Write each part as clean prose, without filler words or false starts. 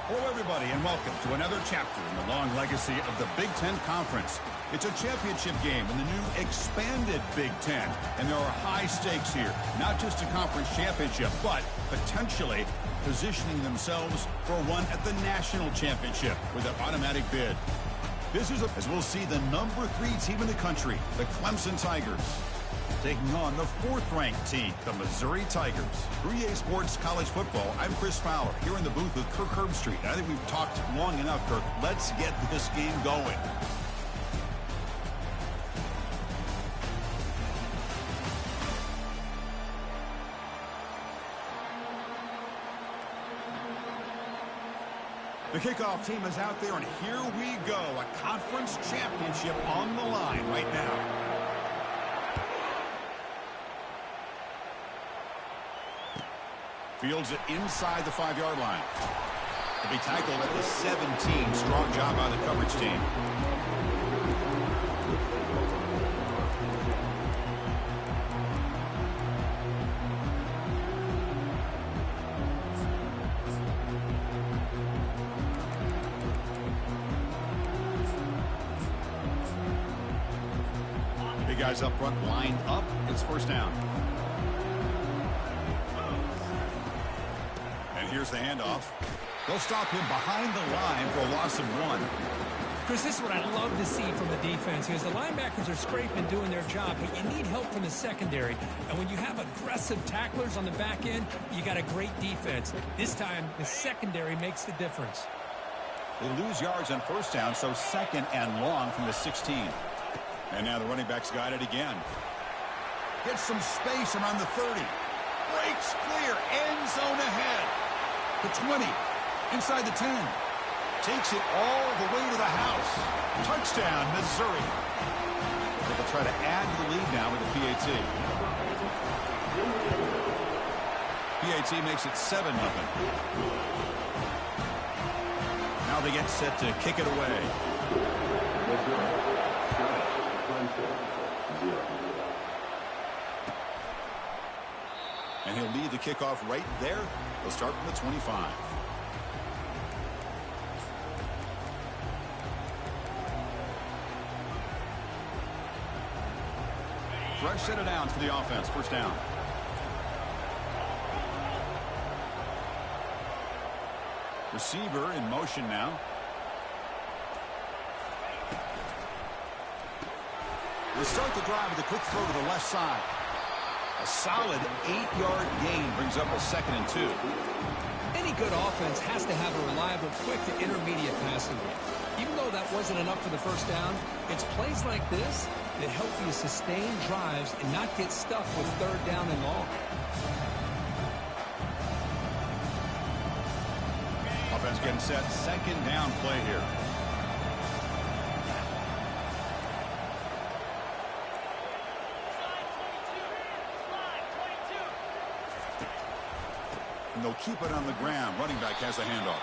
Hello, everybody, and welcome to another chapter in the long legacy of the Big Ten Conference. It's a championship game in the new expanded Big Ten, and there are high stakes here. Not just a conference championship, but potentially positioning themselves for one at the national championship with an automatic bid. This is, as we'll see, the number 3 team in the country, the Clemson Tigers, taking on the 4th-ranked team, the Missouri Tigers. 3A Sports College Football, I'm Chris Fowler, here in the booth with Kirk Herbstreit. I think we've talked long enough, Kirk. Let's get this game going. The kickoff team is out there, and here we go. A conference championship on the line right now. Fields it inside the 5-yard line. He'll be tackled at the 17. Strong job by the coverage team. Big guys up front lined up. It's first down. Here's the handoff. They'll stop him behind the line for a loss of 1. Chris, this is what I love to see from the defense. Because the linebackers are scraping and doing their job, but you need help from the secondary. And when you have aggressive tacklers on the back end, you got a great defense. This time, the secondary makes the difference. They lose yards on first down, so 2nd and long from the 16. And now the running back's got it again. Gets some space around the 30. Breaks clear. End zone ahead. The 20, inside the 10, takes it all the way to the house. Touchdown, Missouri. They'll try to add to the lead now with the PAT. PAT makes it 7-0. Now they get set to kick it away. And he'll lead the kickoff right there. They'll start from the 25. Fresh set of downs for the offense. First down. Receiver in motion now. We'll start the drive with a quick throw to the left side. A solid 8-yard gain brings up a 2nd and 2. Any good offense has to have a reliable, quick to intermediate passing game. Even though that wasn't enough for the first down, it's plays like this that help you sustain drives and not get stuck with 3rd down and long. Offense getting set. 2nd down play here. And they'll keep it on the ground. Running back has the handoff.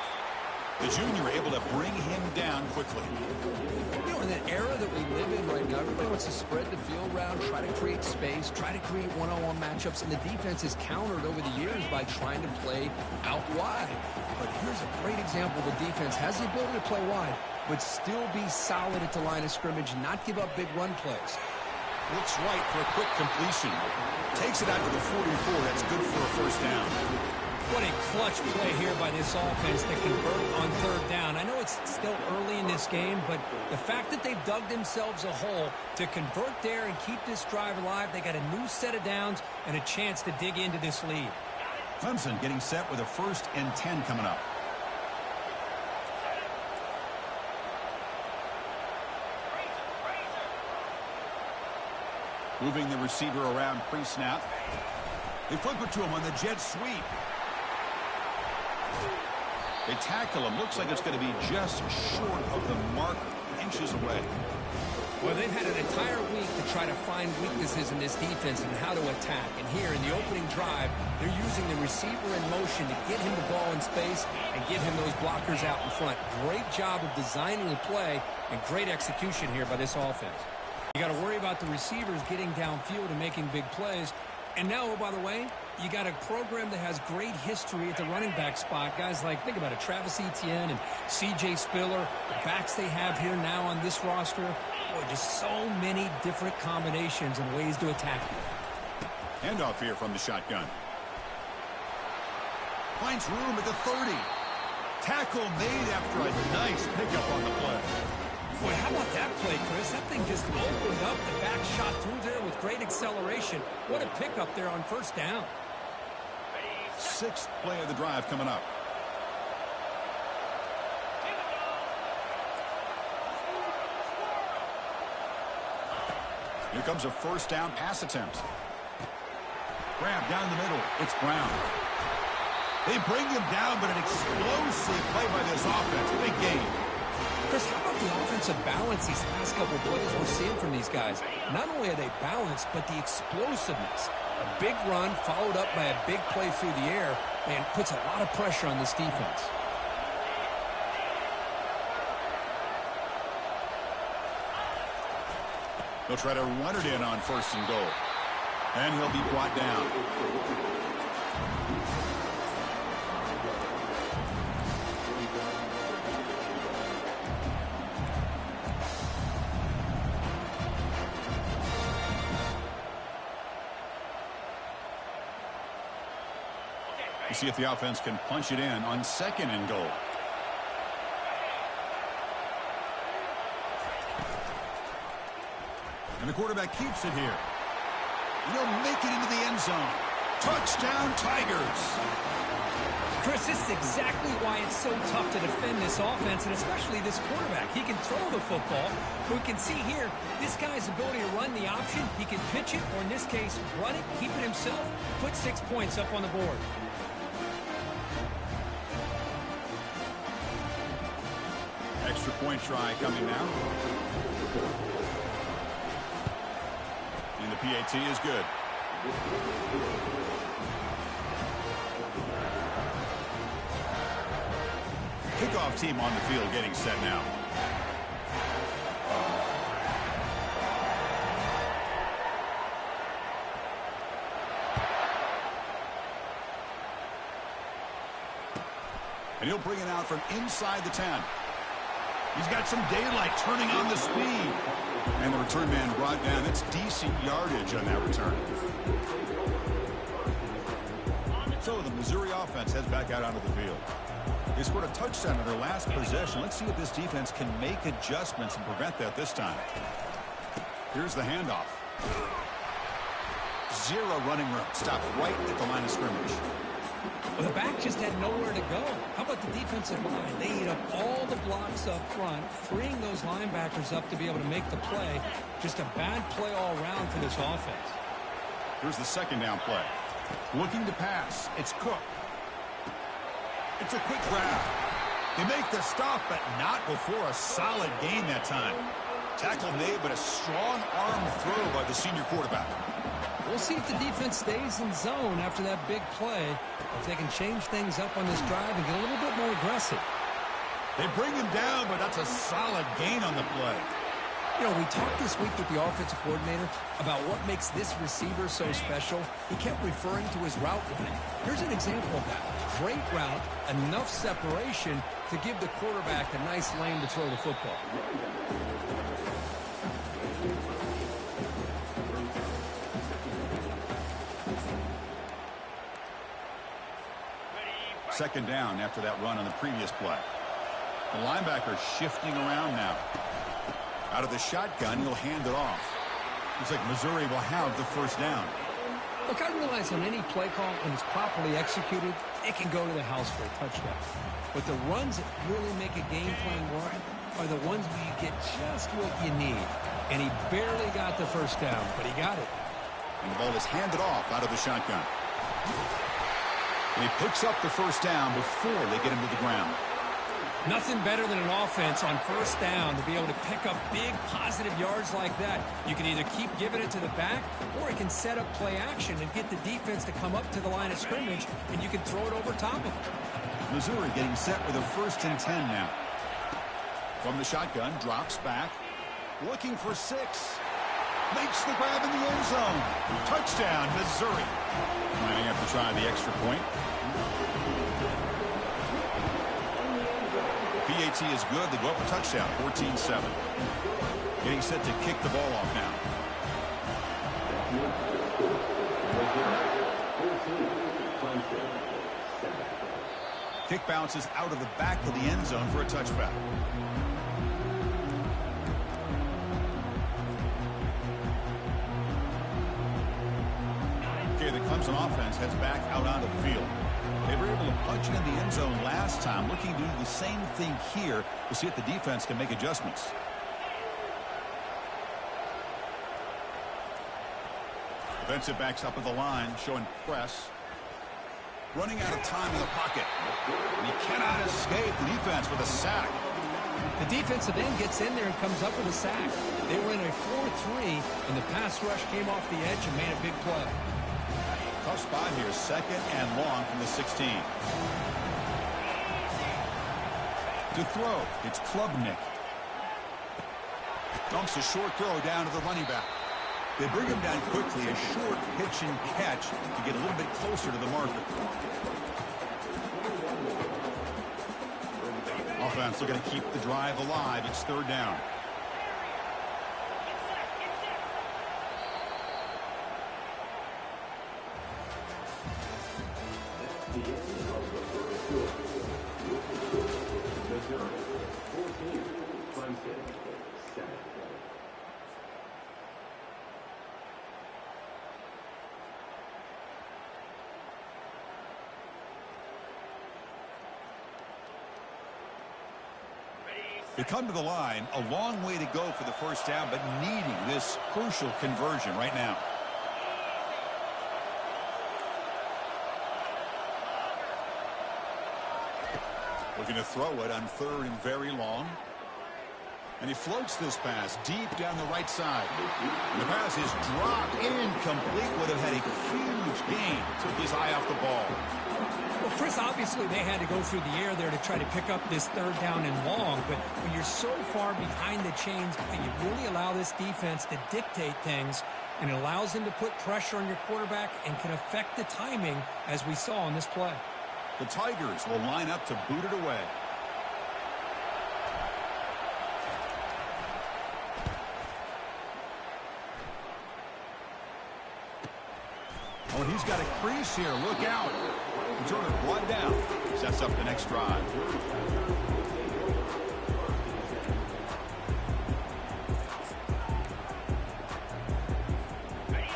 The junior able to bring him down quickly. You know, in the era that we live in right now, everybody wants to spread the field around, try to create space, try to create one-on-one matchups, and the defense is countered over the years by trying to play out wide. But here's a great example. The defense has the ability to play wide, but still be solid at the line of scrimmage, not give up big run plays. Looks right for a quick completion. Takes it out to the 44. That's good for a first down. What a clutch play here by this offense to convert on 3rd down. I know it's still early in this game, but the fact that they've dug themselves a hole to convert there and keep this drive alive, they got a new set of downs and a chance to dig into this lead. Clemson getting set with a 1st and 10 coming up. Moving the receiver around pre-snap. They flip it to him on the jet sweep. They tackle him. Looks like it's going to be just short of the mark, inches away. Well, they've had an entire week to try to find weaknesses in this defense and how to attack. And here in the opening drive, they're using the receiver in motion to get him the ball in space and get him those blockers out in front. Great job of designing the play and great execution here by this offense. You got to worry about the receivers getting downfield and making big plays. And now, oh, by the way, You got a program that has great history at the running back spot. Guys like, think about it, Travis Etienne and C.J. Spiller, the backs they have here now on this roster. Boy, just so many different combinations and ways to attack you. Handoff here from the shotgun. Finds room at the 30. Tackle made after a nice pickup on the play. Boy, how about that play, Chris? That thing just opened up. The back shot through there with great acceleration. What a pickup there on first down. Sixth play of the drive coming up. Here comes a first down pass attempt. Grab down the middle. It's Brown. They bring him down, but an explosive play by this offense. Big game. Chris, how about the offensive balance these last couple of plays we're seeing from these guys? Not only are they balanced, but the explosiveness. A big run followed up by a big play through the air and puts a lot of pressure on this defense. They'll try to run it in on first and goal. And he'll be brought down. We'll see if the offense can punch it in on second and goal. And the quarterback keeps it here. And he'll make it into the end zone. Touchdown, Tigers. Chris, this is exactly why it's so tough to defend this offense, and especially this quarterback. He can throw the football, but we can see here, this guy's ability to run the option. He can pitch it, or in this case, run it, keep it himself, put 6 points up on the board. Extra point try coming now. And the PAT is good. Kickoff team on the field getting set now. And he'll bring it out from inside the 10. He's got some daylight turning on the speed. And the return man brought down. It's decent yardage on that return. So the Missouri offense heads back out onto the field. They scored a touchdown in their last possession. Let's see if this defense can make adjustments and prevent that this time. Here's the handoff. Zero running room. Stopped right at the line of scrimmage. Well, the back just had nowhere to go. How about the defensive line? They ate up all the blocks up front, freeing those linebackers up to be able to make the play. Just a bad play all around for this offense. Here's the second down play. Looking to pass. It's Cook. It's a quick grab. They make the stop, but not before a solid gain that time. Tackle made, but a strong arm throw by the senior quarterback. We'll see if the defense stays in zone after that big play. If they can change things up on this drive and get a little bit more aggressive. They bring him down, but that's a solid gain on the play. You know, we talked this week with the offensive coordinator about what makes this receiver so special. He kept referring to his route running. Here's an example of that. Great route, enough separation to give the quarterback a nice lane to throw the football. Second down after that run on the previous play. The linebacker shifting around now. Out of the shotgun, he'll hand it off. Looks like Missouri will have the first down. Look, I realize on any play call, when it's properly executed, it can go to the house for a touchdown. But the runs that really make a game plan work are the ones where you get just what you need. And he barely got the first down, but he got it. And the ball is handed off out of the shotgun. And he picks up the first down before they get him to the ground. Nothing better than an offense on first down to be able to pick up big positive yards like that. You can either keep giving it to the back, or it can set up play action and get the defense to come up to the line of scrimmage, and you can throw it over top of them. Missouri getting set with a 1st and 10 now. From the shotgun, drops back, looking for 6. Makes the grab in the end zone. Touchdown, Missouri. Might have to try the extra point. PAT is good. They go up a touchdown, 14-7. Getting set to kick the ball off now. Kick bounces out of the back of the end zone for a touchback. Okay, the Clemson offense heads back out onto the field. They were able to punch it in the end zone last time, looking to do the same thing here to see if the defense can make adjustments. Defensive backs up at the line, showing press. Running out of time in the pocket. And he cannot escape the defense with a sack. The defensive end gets in there and comes up with a sack. They were in a 4-3, and the pass rush came off the edge and made a big play. Tough spot here, second and long from the 16. To throw, it's Klubnik. Dumps a short throw down to the running back. They bring him down quickly, a short pitch and catch to get a little bit closer to the marker. Offense looking to keep the drive alive. It's third down. They come to the line, a long way to go for the first down, but needing this crucial conversion right now. Looking to throw it on third and very long. And he floats this pass deep down the right side. And the pass is dropped incomplete. Would have had a huge gain. Took his eye off the ball. Well, Chris, obviously they had to go through the air there to try to pick up this third down and long, but when you're so far behind the chains, you really allow this defense to dictate things, and it allows them to put pressure on your quarterback and can affect the timing, as we saw on this play. The Tigers will line up to boot it away. Oh, and he's got a crease here. Look out. Jordan brought down. Sets up the next drive.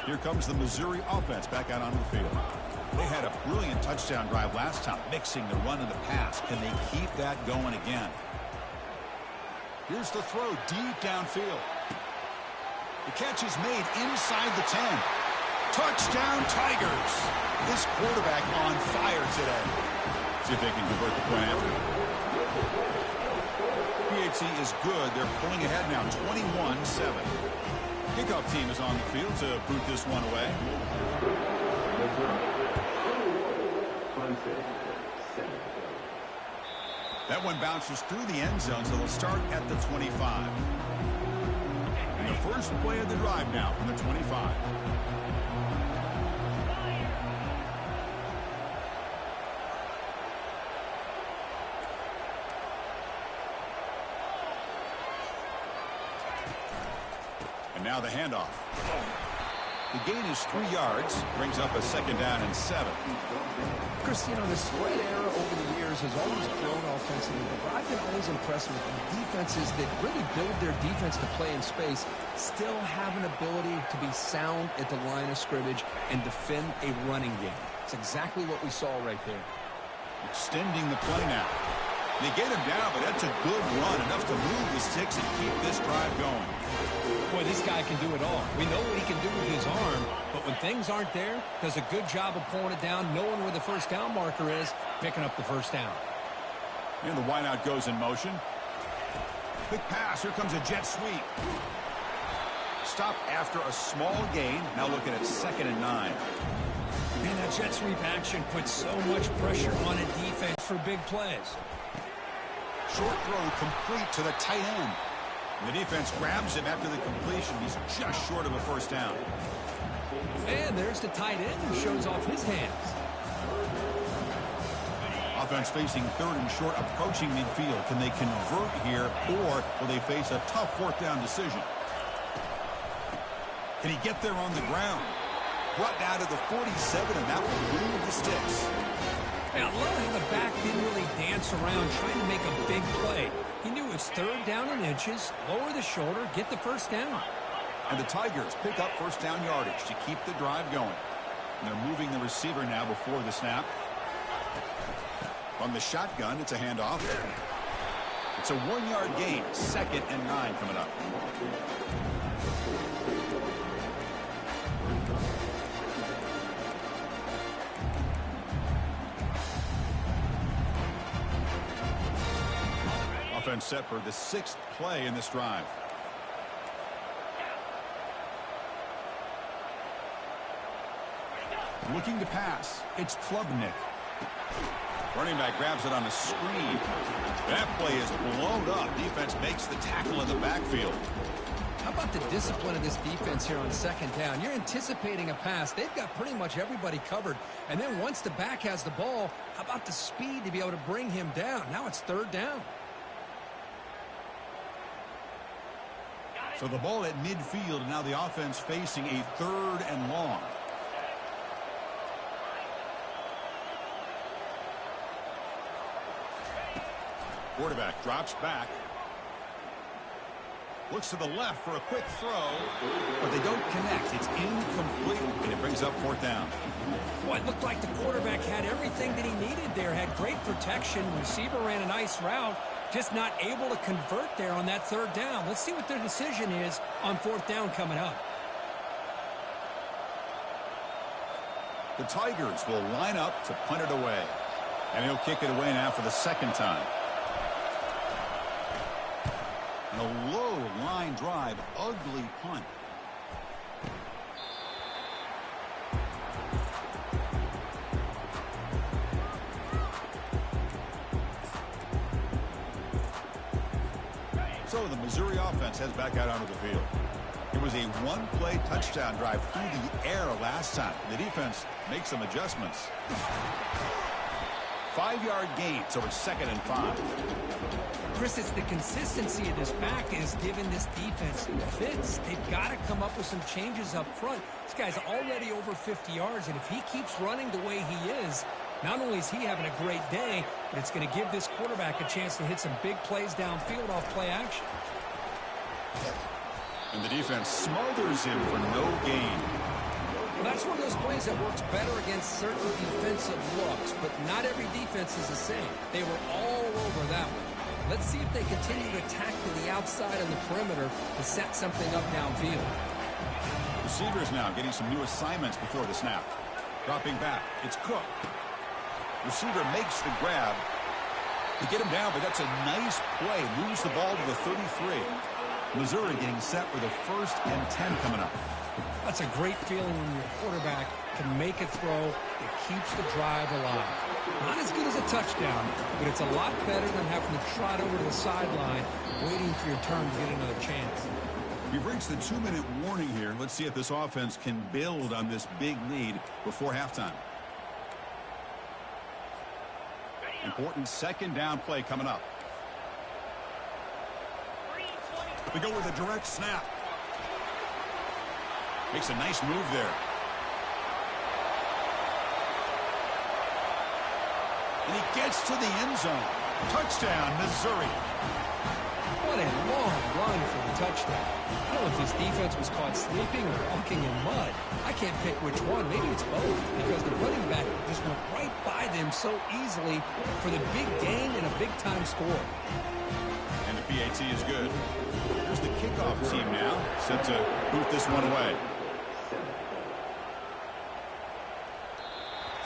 Here comes the Missouri offense back out onto the field. They had a brilliant touchdown drive last time, mixing the run and the pass. Can they keep that going again? Here's the throw deep downfield. The catch is made inside the 10. Touchdown, Tigers. This quarterback on fire today. See if they can convert the point after. PAT is good. They're pulling ahead now, 21-7. Kickoff team is on the field to boot this one away. That one bounces through the end zone, so they'll start at the 25. And the first play of the drive now from the 25. And now the handoff. The gain is 3 yards, brings up a second down and 7. Chris, you know, the spread era over the years has always grown offensively, but I've been always impressed with the defenses that really build their defense to play in space, still have an ability to be sound at the line of scrimmage and defend a running game. It's exactly what we saw right there. Extending the play now. They get him down, but that's a good run, enough to move the sticks and keep this drive going. Boy, this guy can do it all. We know what he can do with his arm, but when things aren't there, does a good job of pulling it down, knowing where the first down marker is, picking up the first down. And the wideout goes in motion. Quick pass. Here comes a jet sweep. Stop after a small gain. Now looking at 2nd and 9. Man, that jet sweep action puts so much pressure on a defense for big plays. Short throw complete to the tight end. The defense grabs him after the completion. He's just short of a first down. And there's the tight end who shows off his hands. Offense facing third and short, approaching midfield. Can they convert here, or will they face a tough fourth down decision? Can he get there on the ground? Brought down to the 47, and that will move the sticks. I love how the back didn't really dance around trying to make a big play. He knew it's third down in inches, lower the shoulder, get the first down. And the Tigers pick up first down yardage to keep the drive going. And they're moving the receiver now before the snap. On the shotgun, it's a handoff. It's a 1-yard gain, 2nd and 9 coming up. Offense set for the 6th play in this drive. Looking to pass. It's Klubnik. Running back grabs it on a screen. That play is blown up. Defense makes the tackle in the backfield. How about the discipline of this defense here on 2nd down? You're anticipating a pass. They've got pretty much everybody covered. And then once the back has the ball, how about the speed to be able to bring him down? Now it's 3rd down. So the ball at midfield, and now the offense facing a 3rd and long. Quarterback drops back. Looks to the left for a quick throw, but they don't connect. It's incomplete, and it brings up 4th down. Boy, it looked like the quarterback had everything that he needed there. Had great protection. Receiver ran a nice route. Just not able to convert there on that 3rd down. Let's see what their decision is on 4th down coming up. The Tigers will line up to punt it away. And he'll kick it away now for the 2nd time. And a low line drive, ugly punt. So the Missouri offense heads back out onto the field. It was a 1-play touchdown drive through the air last time. The defense makes some adjustments. 5-yard gain, so it's 2nd and 5. Chris, it's the consistency of this back is giving this defense fits. They've got to come up with some changes up front. This guy's already over 50 yards, and if he keeps running the way he is, not only is he having a great day, but it's going to give this quarterback a chance to hit some big plays downfield off play action. And the defense smothers him for no gain. Well, that's one of those plays that works better against certain defensive looks, but not every defense is the same. They were all over that one. Let's see if they continue to attack to the outside of the perimeter to set something up downfield. Receivers now getting some new assignments before the snap. Dropping back, it's Cook. Receiver makes the grab. They get him down, but that's a nice play. Moves the ball to the 33. Missouri getting set for the 1st and 10 coming up. That's a great feeling when your quarterback can make a throw that keeps the drive alive. Not as good as a touchdown, but it's a lot better than having to trot over to the sideline, waiting for your turn to get another chance. We've reached the 2-minute warning here. Let's see if this offense can build on this big lead before halftime. Important 2nd down play coming up. We go with a direct snap. Makes a nice move there. And he gets to the end zone. Touchdown, Missouri. What a long run for the touchdown. I don't know if this defense was caught sleeping or walking in mud. I can't pick which one. Maybe it's both, because the running back just went right by them so easily for the big gain and a big-time score. And the PAT is good. Here's the kickoff team now, set to boot this one away.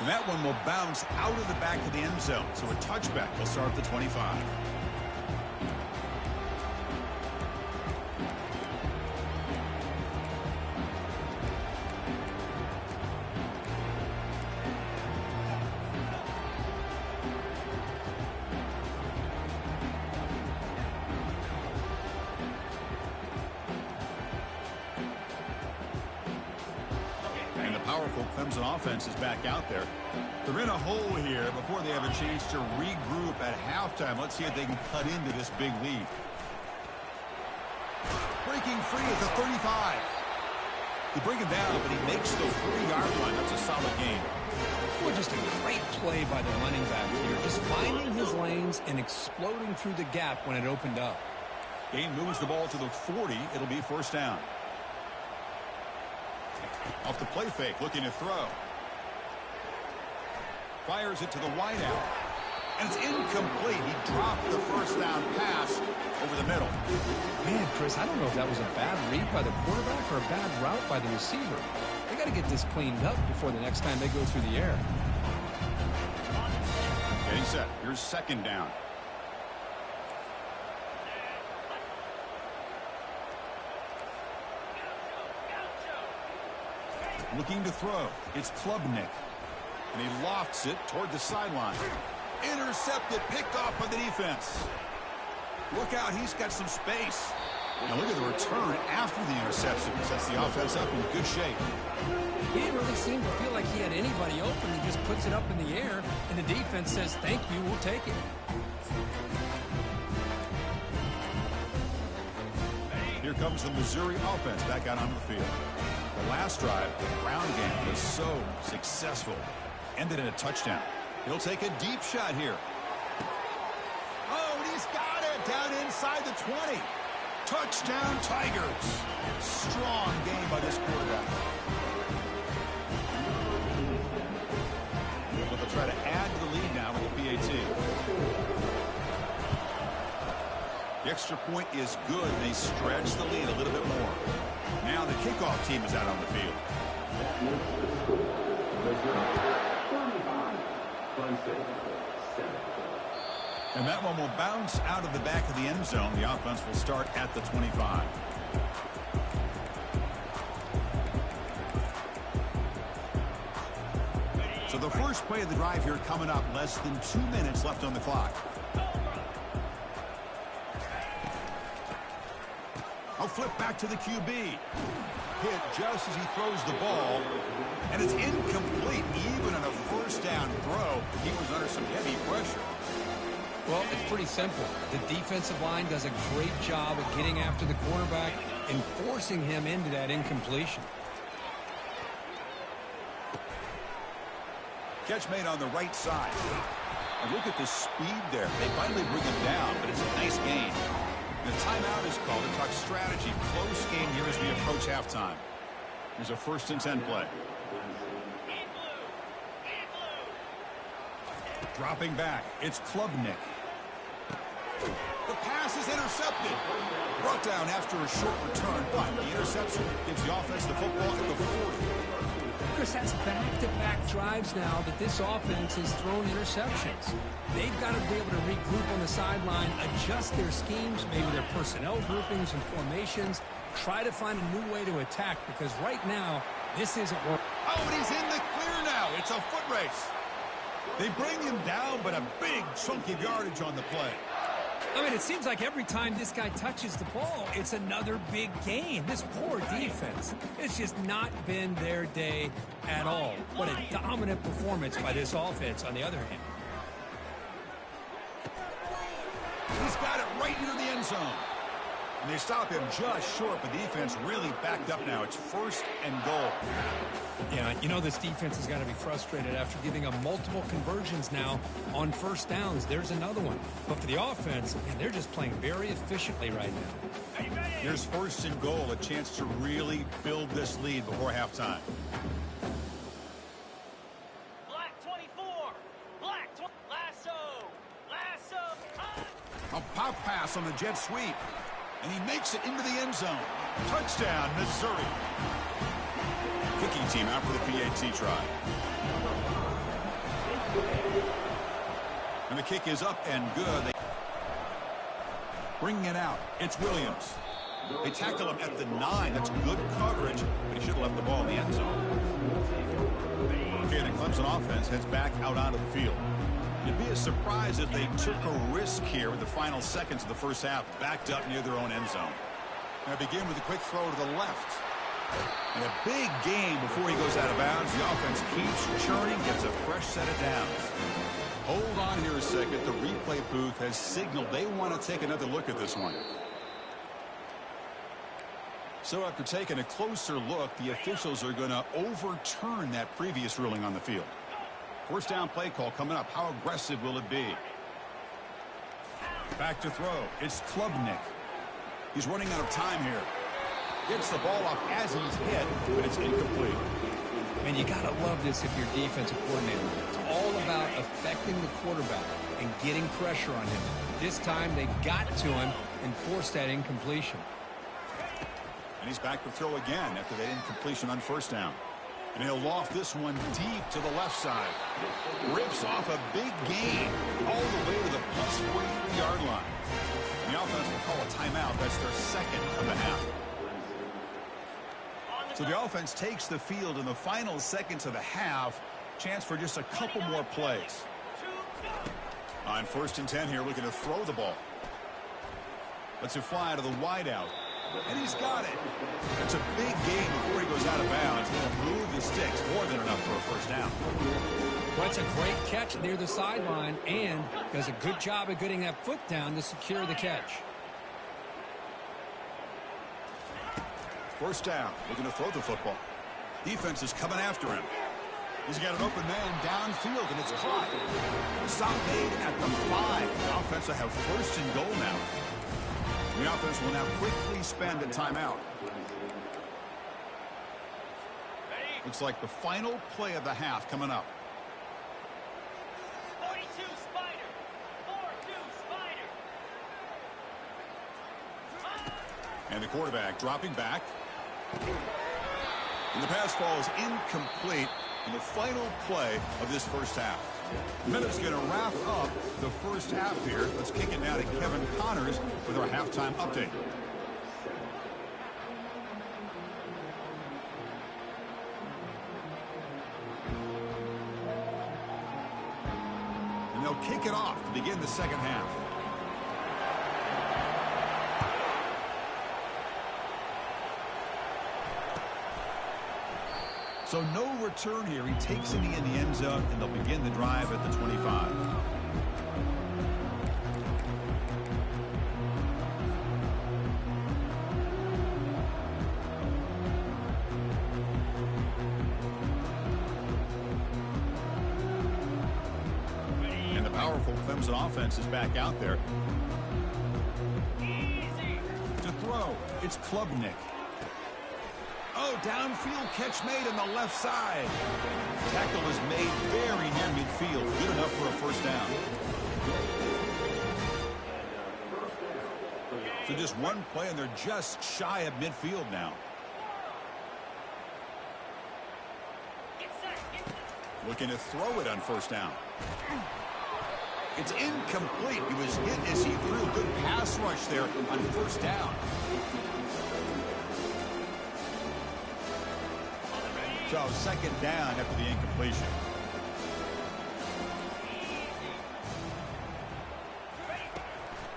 And that one will bounce out of the back of the end zone. So a touchback will start at the 25. powerful Clemson offense is back out there. They're in a hole here before they have a chance to regroup at halftime. Let's see if they can cut into this big lead. Breaking free at the 35. They bring him down, but he makes the 3-yard line. That's a solid game. Well, just a great play by the running back here. Just finding his lanes and exploding through the gap when it opened up. Gain moves the ball to the 40. It'll be first down. Off the play fake, looking to throw. Fires it to the wideout. And it's incomplete. He dropped the first down pass over the middle. Man, Chris, I don't know if that was a bad read by the quarterback or a bad route by the receiver. They got to get this cleaned up before the next time they go through the air. Getting set. Here's second down. Looking to throw. It's Klubnik. And he lofts it toward the sideline. Intercepted, picked off by the defense. Look out, he's got some space. Now look at the return after the interception. Sets the offense up in good shape. He didn't really seem to feel like he had anybody open. He just puts it up in the air, and the defense says, thank you, we'll take it. Here comes the Missouri offense back out onto the field. The last drive, the ground game was so successful. Ended in a touchdown. He'll take a deep shot here. Oh, and he's got it down inside the 20. Touchdown, Tigers. Strong game by this quarterback. But they'll try to add to the lead now with the PAT. The extra point is good. They stretch the lead a little bit more. Now the kickoff team is out on the field. And that one will bounce out of the back of the end zone. The offense will start at the 25. So the first play of the drive here coming up. Less than 2 minutes left on the clock. I'll flip back to the QB. Hit just as he throws the ball. And it's incomplete. Even on a first down throw, he was under some heavy pressure. Well, it's pretty simple. The defensive line does a great job of getting after the quarterback and forcing him into that incompletion. Catch made on the right side. And look at the speed there. They finally bring him down, but it's a nice gain. The timeout is called to talk strategy. Close game here as we approach halftime. Here's a 1st and 10 play. Dropping back, it's Klubnik. The pass is intercepted. Brought down after a short return, but the interception gives the offense the football at the 40. Chris, that's back-to-back drives now that this offense has thrown interceptions. They've got to be able to regroup on the sideline, adjust their schemes, maybe their personnel groupings and formations, try to find a new way to attack, because right now, this isn't working. Oh, and he's in the clear now. It's a foot race. They bring him down, but a big chunk of yardage on the play. I mean, it seems like every time this guy touches the ball, it's another big gain. This poor defense, it's just not been their day at all. What a dominant performance by this offense, on the other hand. He's got it right near the end zone. And they stop him just short, but the defense really backed up now. It's 1st and goal. Yeah, you know this defense has got to be frustrated after giving them multiple conversions now on first downs. There's another one. But for the offense, man, they're just playing very efficiently right now. Here's 1st and goal, a chance to really build this lead before halftime. Black 24, black lasso. A pop pass on the jet sweep. And he makes it into the end zone. Touchdown, Missouri. Kicking team out for the PAT try. And the kick is up and good. Bringing it out. It's Williams. They tackle him at the 9. That's good coverage, but he should have left the ball in the end zone. Okay, the Clemson offense heads back out onto the field. It'd be a surprise if they took a risk here in the final seconds of the first half, backed up near their own end zone. Now begin with a quick throw to the left. And a big game before he goes out of bounds. The offense keeps churning, gets a fresh set of downs. Hold on here a second. The replay booth has signaled they want to take another look at this one. So after taking a closer look, the officials are going to overturn that previous ruling on the field. First down play call coming up. How aggressive will it be? Back to throw. It's Klubnik. He's running out of time here. Gets the ball off as he's hit, but it's incomplete. Man, you got to love this if you're defensive coordinator. It's all about affecting the quarterback and getting pressure on him. This time they got to him and forced that incompletion. And he's back to throw again after that incompletion on first down. And he'll loft this one deep to the left side. Rips off a big gain all the way to the plus 43-yard line. And the offense will call a timeout. That's their second of the half. So the offense takes the field in the final seconds of the half. Chance for just a couple more plays. On 1st and 10 here, looking to throw the ball. Lets it fly to the wideout. And he's got it. It's a big game before he goes out of bounds. He'll move the sticks, more than enough for a first down. Well, it's a great catch near the sideline and does a good job of getting that foot down to secure the catch. First down, looking to throw the football. Defense is coming after him. He's got an open man downfield, and it's caught. Stop made at the 5. The offense will have 1st and goal now. The offense will now quickly spend a timeout. Looks like the final play of the half coming up. 42 Spider. 4-2 Spider. And the quarterback dropping back. And the pass falls incomplete in the final play of this first half. Minutes going to wrap up the first half here. Let's kick it now to Kevin Connors with our halftime update. And they'll kick it off to begin the second half. So no return here. He takes it in the end zone, and they'll begin the drive at the 25. And the powerful Clemson offense is back out there. To throw, it's Klubnik. Oh, downfield catch made on the left side. Tackle is made very near midfield. Good enough for a first down. So just one play, and they're just shy of midfield now. Looking to throw it on first down. It's incomplete. He was hit as he threw. Good pass rush there on first down. So second down after the incompletion.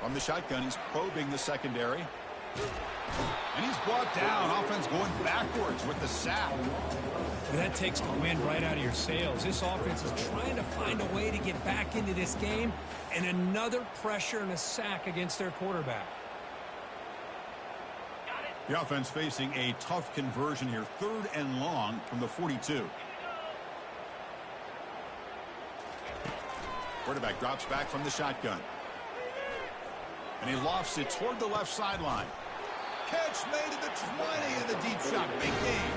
From the shotgun, he's probing the secondary. And he's brought down. Offense going backwards with the sack. And that takes the wind right out of your sails. This offense is trying to find a way to get back into this game. And another pressure and a sack against their quarterback. The offense facing a tough conversion here. 3rd and long from the 42. Quarterback drops back from the shotgun. And he lofts it toward the left sideline. Catch made at the 20 in the deep shot. Big game.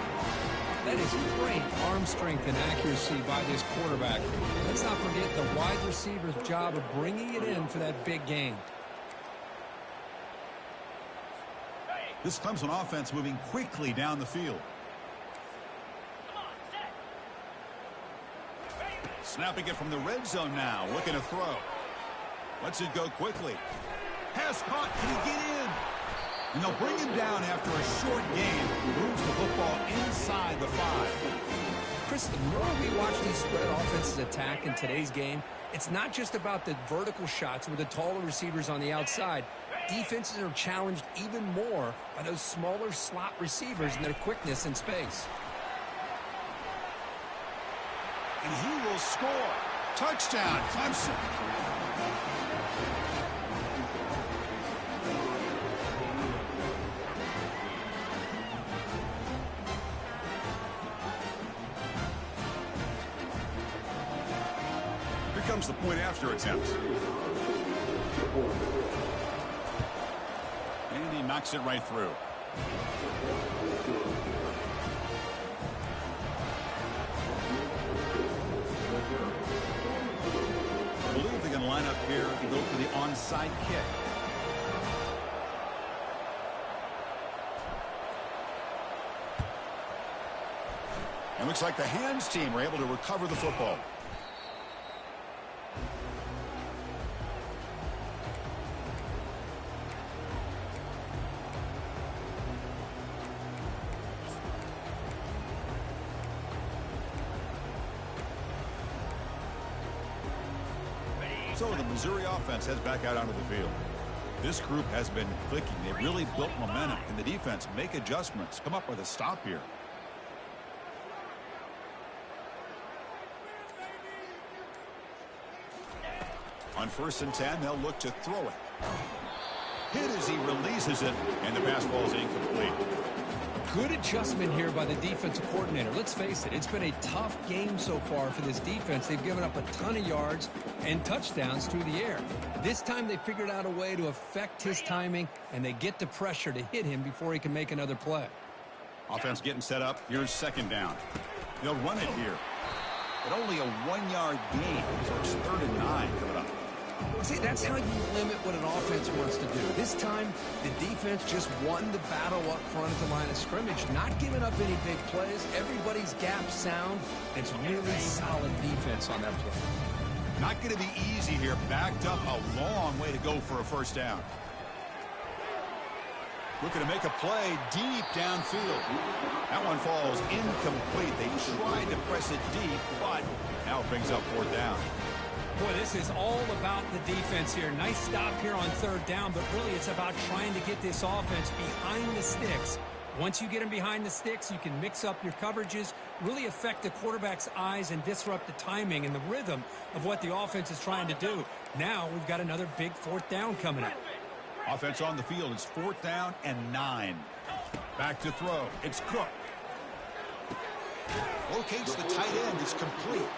That is great arm strength and accuracy by this quarterback. Let's not forget the wide receiver's job of bringing it in for that big gain. This Clemson offense moving quickly down the field. Snapping it from the red zone now. Looking to throw. Lets it go quickly. Pass caught. Can he get in? And they'll bring him down after a short game. Moves the football inside the 5. Chris, the more we watch these spread offenses attack in today's game, it's not just about the vertical shots with the taller receivers on the outside. Defenses are challenged even more by those smaller slot receivers and their quickness in space. And he will score. Touchdown, Clemson. Here comes the point after attempt. And he knocks it right through. I believe they can line up here and go for the onside kick. And looks like the hands team were able to recover the football. So the Missouri offense heads back out onto the field. This group has been clicking. They've really built momentum. Can the defense make adjustments? Come up with a stop here. On 1st and 10, they'll look to throw it. Hit as he releases it, and the pass ball is incomplete. Good adjustment here by the defensive coordinator. Let's face it, it's been a tough game so far for this defense. They've given up a ton of yards and touchdowns through the air. This time they figured out a way to affect his timing, and they get the pressure to hit him before he can make another play. Offense getting set up. Here's 2nd down. They'll run it here. But only a 1-yard gain, so it's 3rd and 9 coming up. See, that's how you limit what an offense wants to do. This time, the defense just won the battle up front at the line of scrimmage, not giving up any big plays. Everybody's gap sound. It's really solid defense on that play. Not going to be easy here. Backed up a long way to go for a 1st down. Looking to make a play deep downfield. That one falls incomplete. They tried to press it deep, but now it brings up 4th down. Boy, this is all about the defense here. Nice stop here on 3rd down, but really it's about trying to get this offense behind the sticks. Once you get them behind the sticks, you can mix up your coverages, really affect the quarterback's eyes and disrupt the timing and the rhythm of what the offense is trying to do. Now we've got another big 4th down coming up. Offense on the field. It's 4th down and 9. Back to throw. It's Cook. Locates the tight end. It's complete.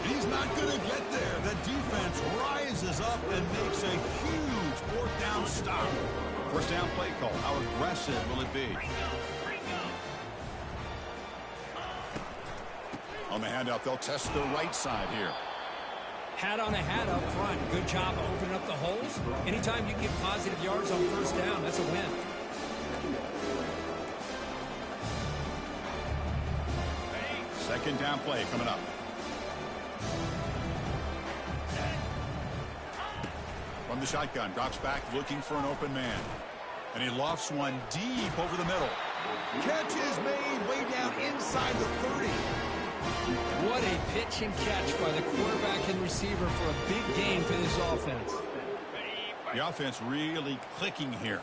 He's not going to get there. The defense rises up and makes a huge 4th down stop. 1st down play call. How aggressive will it be? On the handoff, they'll test the right side here. Hat on a hat up front. Good job of opening up the holes. Anytime you get positive yards on 1st down, that's a win. Second down play coming up. From the shotgun, drops back looking for an open man. And he lofts one deep over the middle. Catch is made way down inside the 30. What a pitch and catch by the quarterback and receiver for a big gain for this offense. The offense really clicking here.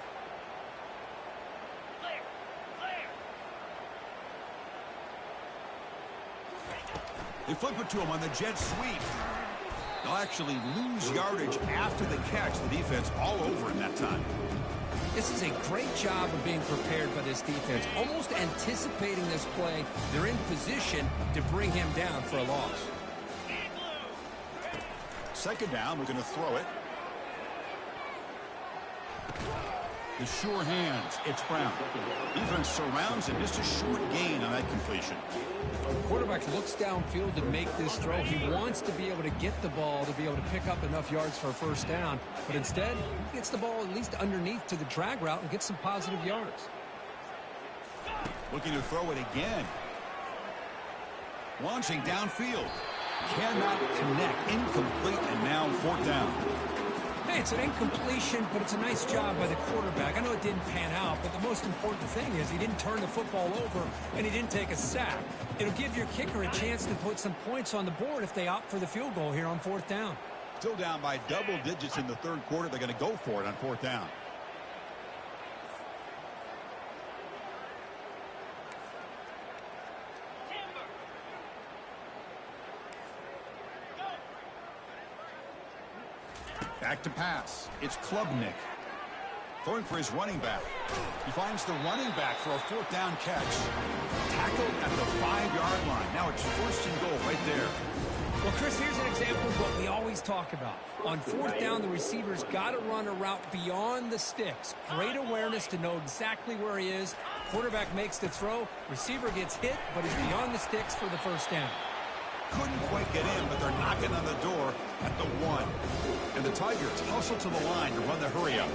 They flip it to him on the jet sweep. They'll actually lose yardage after the catch. The defense all over him that time. This is a great job of being prepared by this defense. Almost anticipating this play, they're in position to bring him down for a loss. 2nd down, we're going to throw it. The sure hands, it's Brown. Defense surrounds him, just a short gain on that completion. The quarterback looks downfield to make this throw. He wants to be able to get the ball to be able to pick up enough yards for a 1st down. But instead, he gets the ball at least underneath to the drag route and gets some positive yards. Looking to throw it again. Launching downfield. Cannot connect. Incomplete, and now 4th down. Yeah, it's an incompletion, but it's a nice job by the quarterback. I know it didn't pan out, but the most important thing is he didn't turn the football over and he didn't take a sack. It'll give your kicker a chance to put some points on the board if they opt for the field goal here on 4th down. Still down by double digits in the 3rd quarter. They're going to go for it on 4th down. Back to pass. It's Klubnik. Throwing for his running back. He finds the running back for a 4th down catch. Tackled at the 5-yard line. Now it's 1st and goal right there. Well, Chris, here's an example of what we always talk about. On 4th down, the receiver's got to run a route beyond the sticks. Great awareness to know exactly where he is. Quarterback makes the throw. Receiver gets hit, but he's beyond the sticks for the 1st down. Couldn't quite get in, but they're knocking on the door at the 1. And the Tigers hustle to the line to run the hurry up.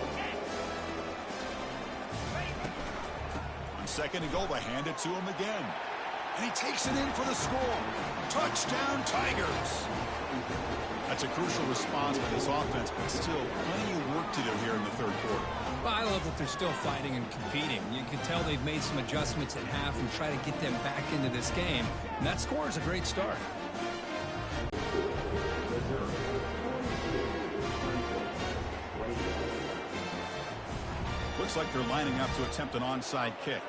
On 2nd and goal, they hand it to him again. And he takes it in for the score. Touchdown, Tigers. That's a crucial response by this offense, but still plenty of work to do here in the 3rd quarter. Well, I love that they're still fighting and competing. You can tell they've made some adjustments at half and try to get them back into this game. And that score is a great start. Looks like they're lining up to attempt an onside kick.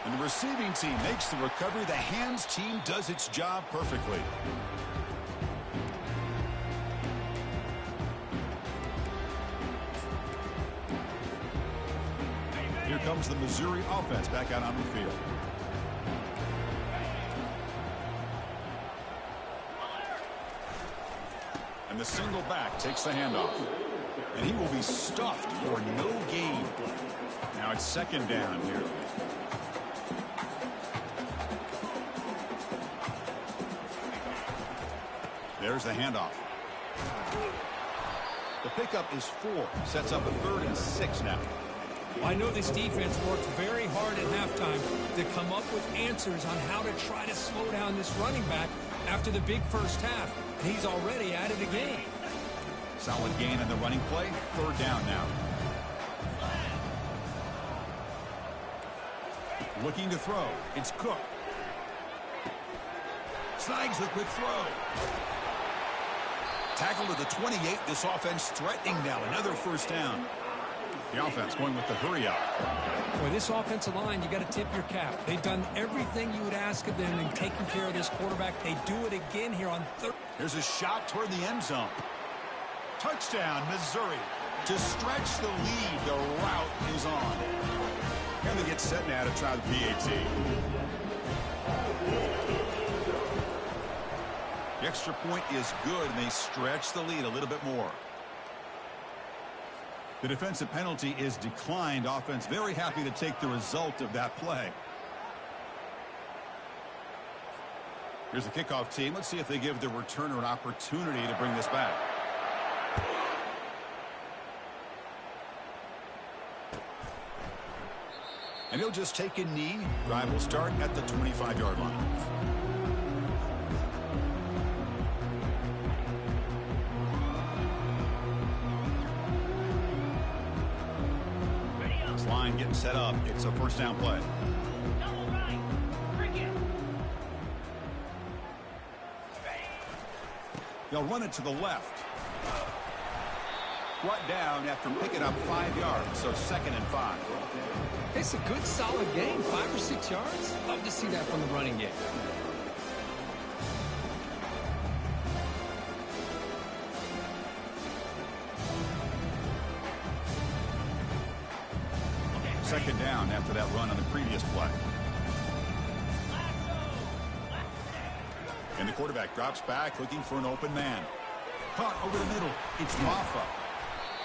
And the receiving team makes the recovery. The hands team does its job perfectly. Here comes the Missouri offense back out on the field. And the single back takes the handoff. And he will be stuffed for no gain. Now it's 2nd down here. There's the handoff. The pickup is 4. Sets up a 3rd and 6 now. I know this defense worked very hard at halftime to come up with answers on how to try to slow down this running back after the big first half. And he's already added a gain. Solid gain in the running play. 3rd down now. Looking to throw. It's Cook. Snags the quick throw. Tackle to the 28. This offense threatening now. Another 1st down. The offense going with the hurry up. Boy, this offensive line, you got to tip your cap. They've done everything you would ask of them in taking care of this quarterback. They do it again here on 3rd. Here's a shot toward the end zone. Touchdown, Missouri. To stretch the lead, the route is on. And they get set now to try the PAT. The extra point is good, and they stretch the lead a little bit more. The defensive penalty is declined. Offense very happy to take the result of that play. Here's the kickoff team. Let's see if they give the returner an opportunity to bring this back. And he'll just take a knee. Drive will start at the 25-yard line. This line getting set up. It's a 1st down play. Double right. Bring it. They'll run it to the left. Brought down after picking up 5 yards, so 2nd and 5. It's a good, solid game, 5 or 6 yards. Love to see that from the running game. Second down after that run on the previous play. And the quarterback drops back looking for an open man. Caught over the middle. It's Maffa.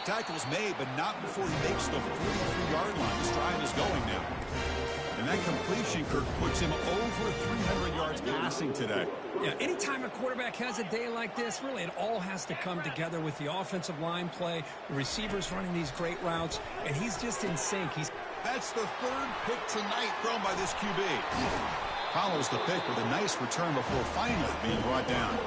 Tackle's made, but not before he makes the 43-yard line. This drive is going now. And that completion, Kirk, puts him over 300 yards passing today. Yeah, anytime a quarterback has a day like this, really it all has to come together with the offensive line play, the receivers running these great routes, and he's just in sync. That's the 3rd pick tonight thrown by this QB. Follows the pick with a nice return before finally being brought down.